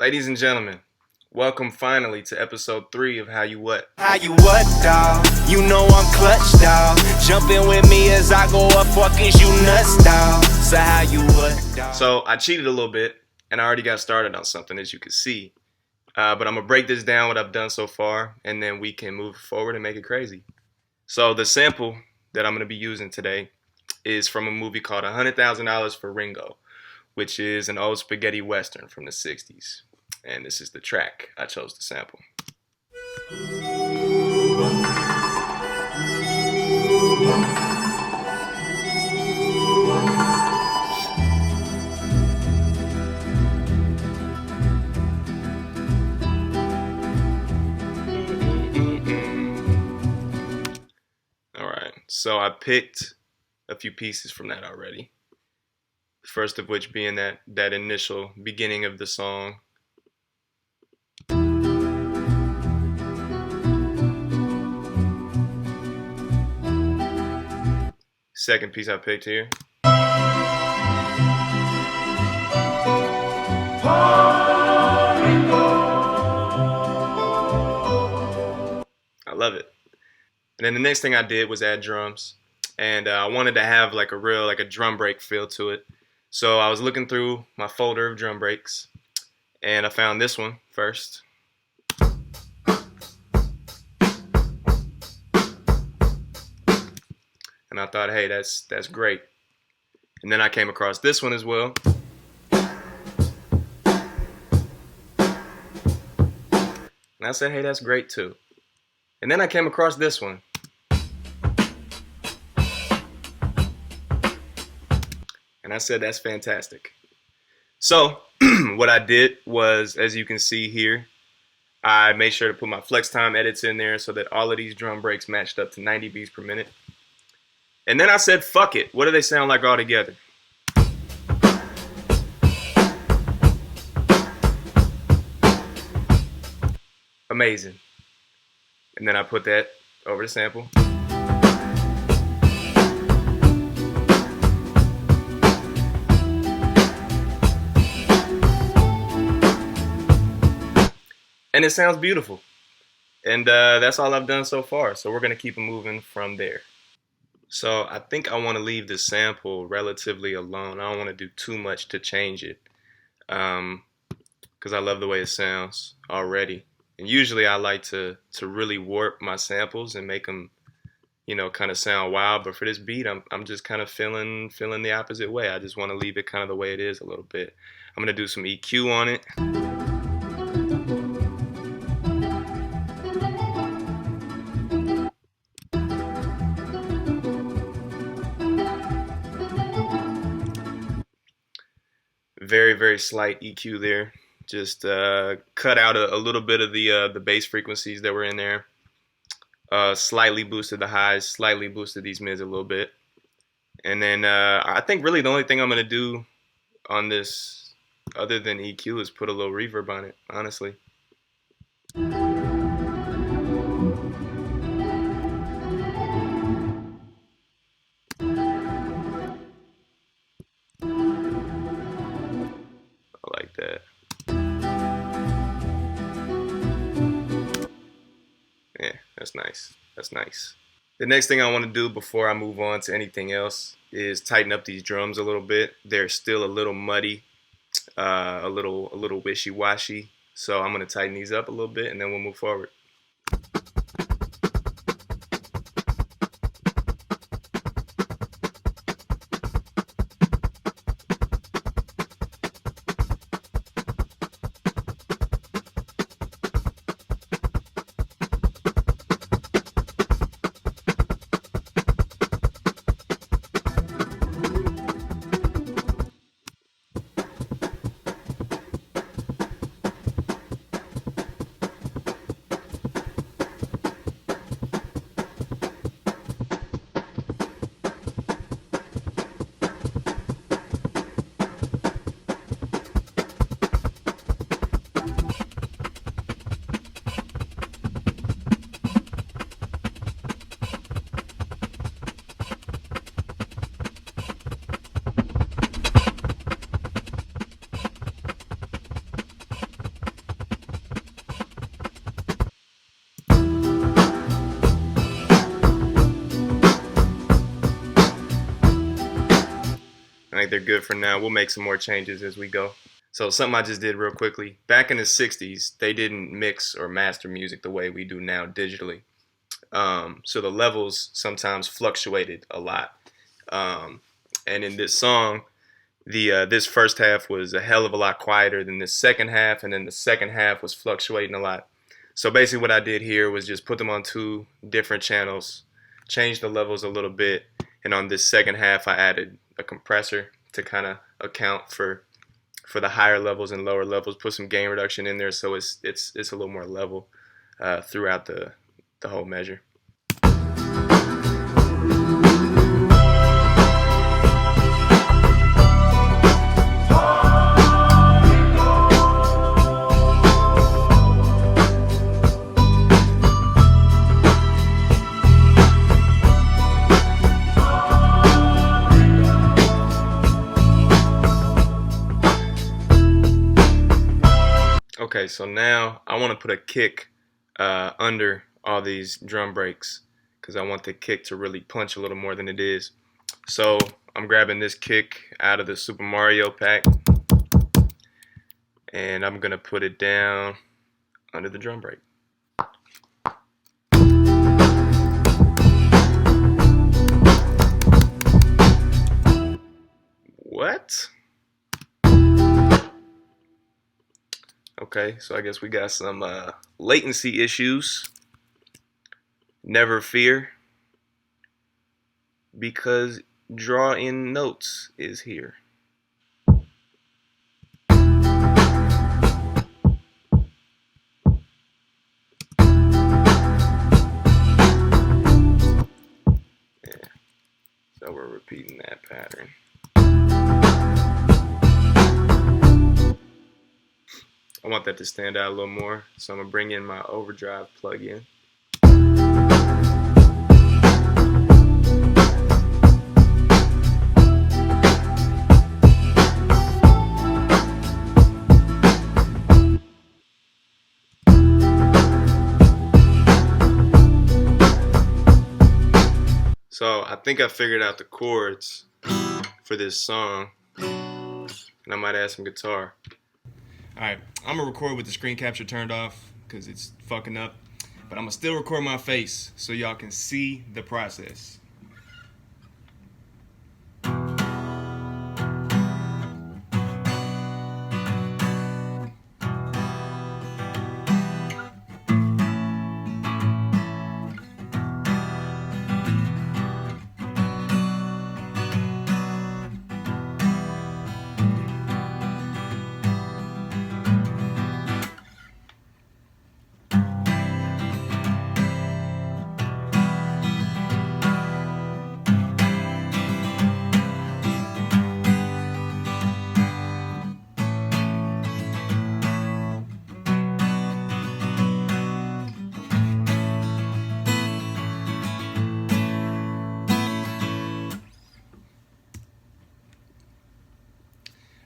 Ladies and gentlemen, welcome finally to episode 3 of How You What. How you what, dawg? You know I'm clutch, dawg. Jump in with me as I go up, fuckers, you nuts, dawg. So how you what, dawg? So I cheated a little bit, and I already got started on something, as you can see. But I'm going to break this down, what I've done so far, and then we can move forward and make it crazy. So the sample that I'm going to be using today is from a movie called $100,000 for Ringo, which is an old spaghetti western from the 60s. And this is the track I chose to sample. Alright, so I picked a few pieces from that already. First of which being that initial beginning of the song. Second piece I picked here. I love it. And then the next thing I did was add drums. And I wanted to have like a drum break feel to it. So I was looking through my folder of drum breaks. And I found this one first. And I thought, hey, that's great. And then I came across this one as well. And I said, hey, that's great too. And then I came across this one. And I said, that's fantastic. So what I did was, as you can see here, I made sure to put my flex time edits in there so that all of these drum breaks matched up to 90 beats per minute. And then I said, fuck it. What do they sound like all together? Amazing. And then I put that over the sample. And it sounds beautiful. And that's all I've done so far. So we're going to keep it moving from there. So I think I want to leave the sample relatively alone. I don't want to do too much to change it. Because I love the way it sounds already. And usually I like to really warp my samples and make them, kind of sound wild. But for this beat, I'm just kind of feeling the opposite way. I just want to leave it kind of the way it is a little bit. I'm going to do some EQ on it. Very, very slight EQ there. Just cut out a little bit of the bass frequencies that were in there. Slightly boosted the highs, slightly boosted these mids a little bit. And then I think really the only thing I'm going to do on this, other than EQ, is put a little reverb on it, honestly. Like that. Yeah, that's nice. That's nice. The next thing I want to do before I move on to anything else is tighten up these drums a little bit. They're still a little muddy, a little wishy-washy. So I'm going to tighten these up a little bit and then we'll move forward. think they're good for now. We'll make some more changes as we go. So something I just did real quickly. Back in the 60s, they didn't mix or master music the way we do now digitally. So the levels sometimes fluctuated a lot. And in this song, this first half was a hell of a lot quieter than the second half, and then the second half was fluctuating a lot. So basically what I did here was just put them on 2 different channels, change the levels a little bit, and on this second half I added a compressor to kind of account for the higher levels and lower levels, put some gain reduction in there so it's a little more level throughout the whole measure. Okay, so now I want to put a kick under all these drum breaks because I want the kick to really punch a little more than it is. So I'm grabbing this kick out of the Super Mario pack and I'm going to put it down under the drum break. What? Okay, so I guess we got some latency issues. Never fear, because draw in notes is here. Yeah, so we're repeating that pattern. I want that to stand out a little more, so I'm going to bring in my overdrive plug-in. So I think I figured out the chords for this song, and I might add some guitar. Alright, I'm going to record with the screen capture turned off because it's fucking up. But I'm going to still record my face so y'all can see the process.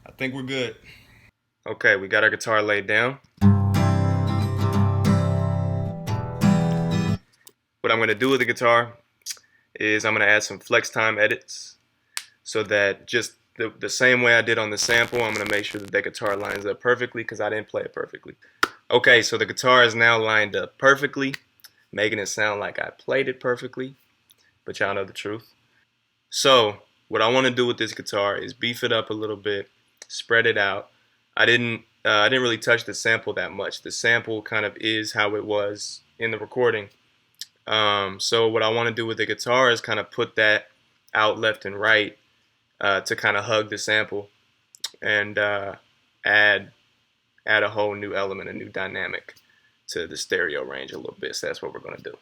I think we're good. Okay, we got our guitar laid down. What I'm going to do with the guitar is I'm going to add some flex time edits so that just the same way I did on the sample, I'm going to make sure that the guitar lines up perfectly because I didn't play it perfectly. Okay, so the guitar is now lined up perfectly, making it sound like I played it perfectly, but y'all know the truth. So what I want to do with this guitar is beef it up a little bit, spread it out. I didn't really touch the sample that much. The sample kind of is how it was in the recording. So what I want to do with the guitar is kind of put that out left and right to kind of hug the sample and add a whole new element, a new dynamic to the stereo range a little bit. So that's what we're going to do.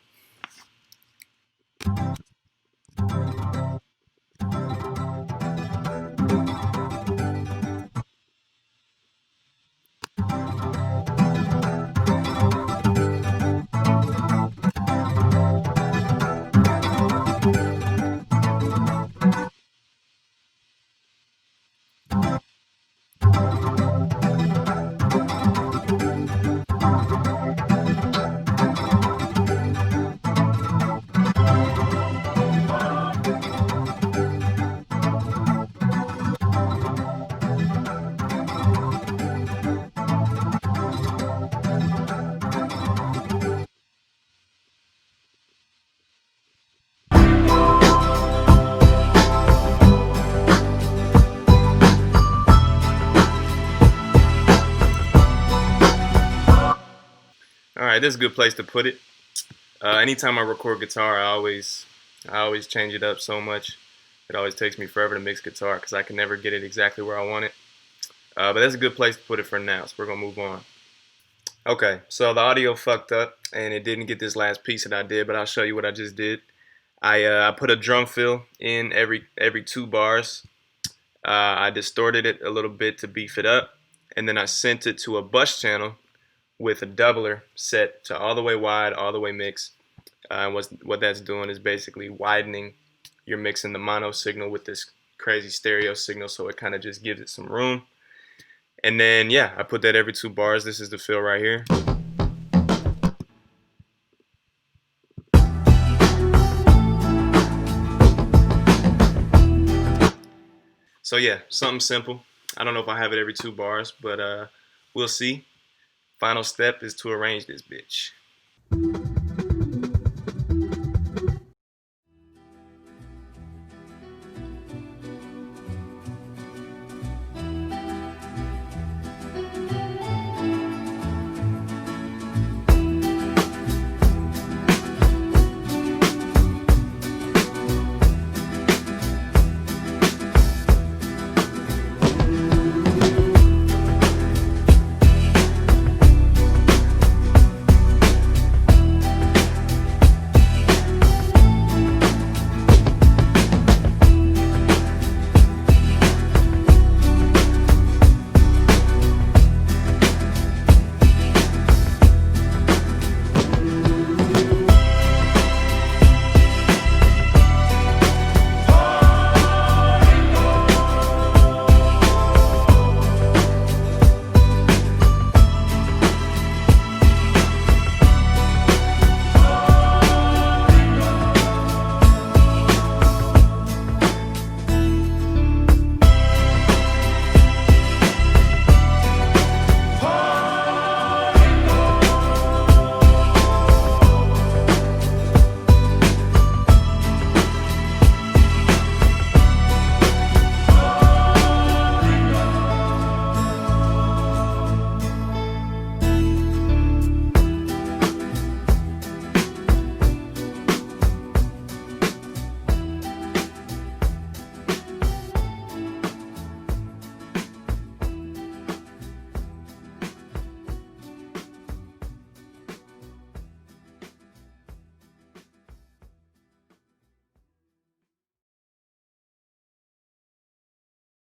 All right, this is a good place to put it. Anytime I record guitar, I always change it up so much. It always takes me forever to mix guitar because I can never get it exactly where I want it. But that's a good place to put it for now, so we're gonna move on. Okay, so the audio fucked up and it didn't get this last piece that I did, but I'll show you what I just did. I put a drum fill in every 2 bars. I distorted it a little bit to beef it up, and then I sent it to a bus channel with a doubler set to all the way wide, all the way mix. What that's doing is basically widening. You're mixing the mono signal with this crazy stereo signal, so it kind of just gives it some room. And then, yeah, I put that every 2 bars. This is the fill right here. So yeah, something simple. I don't know if I have it every 2 bars, but we'll see. Final step is to arrange this bitch.